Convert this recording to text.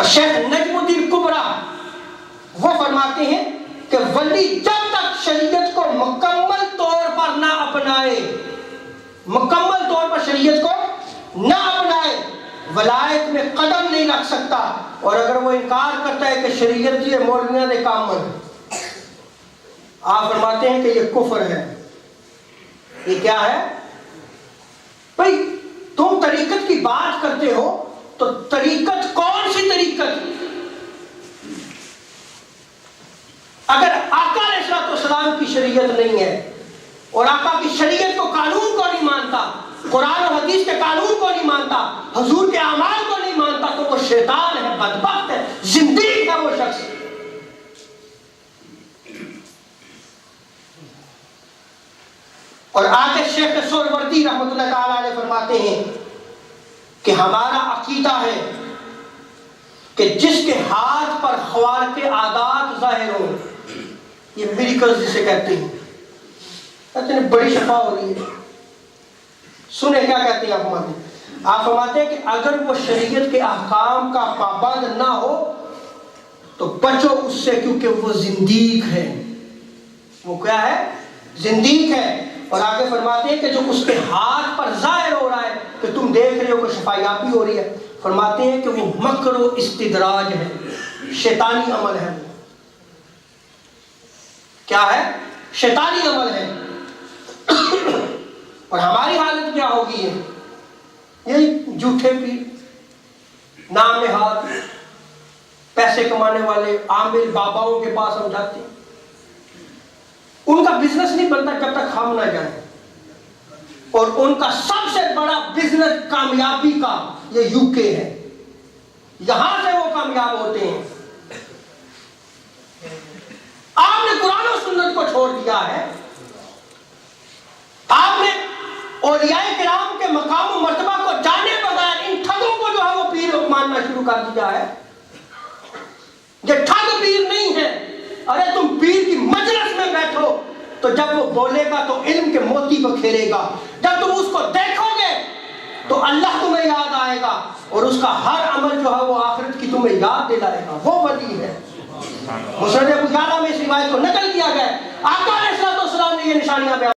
شیخ نجم الدین کبرا وہ فرماتے ہیں کہ ولی جب تک شریعت کو مکمل طور پر نہ اپنائے، مکمل طور پر شریعت کو نہ اپنائے، ولایت میں قدم نہیں رکھ سکتا۔ اور اگر وہ انکار کرتا ہے کہ شریعت یہ مولویاں دے کام ہے، آپ فرماتے ہیں کہ یہ کفر ہے۔ یہ کیا ہے بھائی؟ تم طریقت کی بات کرتے ہو تو طریقت کون سی طریقت؟ اگر آقا علیہ السلام کی شریعت نہیں ہے اور آقا کی شریعت کو، قانون کو نہیں مانتا، قرآن و حدیث کے قانون کو نہیں مانتا، حضور کے اعمال کو نہیں مانتا، تو وہ شیطان ہے، بدبخت ہے، زندیق ہے وہ شخص۔ اور آگے شیخ سہروردی رحمۃ اللہ تعالی علیہ فرماتے ہیں کہ ہمارا عقیدہ ہے کہ جس کے ہاتھ پر خوارق عادات ظاہر ہوں، یہ میریکلز جسے کہتے ہیں، کہتے ہیں بڑی شفا ہو رہی ہے۔ سنیں کیا کہتے ہیں آپ فرماتے ہیں کہ اگر وہ شریعت کے احکام کا پابند نہ ہو تو بچو اس سے، کیونکہ وہ زندیق ہے۔ وہ کیا ہے؟ زندیق ہے۔ اور آگے فرماتے ہیں کہ جو اس کے ہاتھ پر ظاہر ہو رہا ہے کہ تم دیکھ رہے ہو کہ شفایابی ہو رہی ہے، فرماتے ہیں کہ وہ مکر و استدراج ہے، شیطانی عمل ہے۔ کیا ہے؟ شیطانی عمل ہے۔ اور ہماری حالت کیا ہوگی ہے؟ یہی جھوٹے پیر، نام نہاد، پیسے کمانے والے عامل باباؤں کے پاس ہم جاتے ہیں، ان کا بزنس نہیں بنتا جب تک ہم نہ جائیں۔ اور ان کا سب سے بڑا بزنس کامیابی کا یہ یو کے ہے، یہاں سے وہ کامیاب ہوتے ہیں۔ آپ نے قرآن و سنت کو چھوڑ دیا ہے، آپ نے اولیاء کرام کے مقام و مرتبہ کو جانے بغیر ان ٹھگوں کو جو ہے وہ پیر ماننا شروع کر دیا ہے۔ یہ ٹھگ پیر نہیں ہے۔ ارے تم پیر کی مجلس میں بیٹھو تو جب وہ بولے گا تو علم کے موتی کو کھیرے گا، جب تم اس کو دیکھو گے تو اللہ تمہیں یاد آئے گا، اور اس کا ہر عمل جو ہے وہ آخرت کی تمہیں یاد دلائے گا۔ وہ ولی ہے۔ مسند ابو یعلا میں اس روایت کو نقل کیا گیا ہے، آقا علیہ السلام نے یہ نشانیاں بیان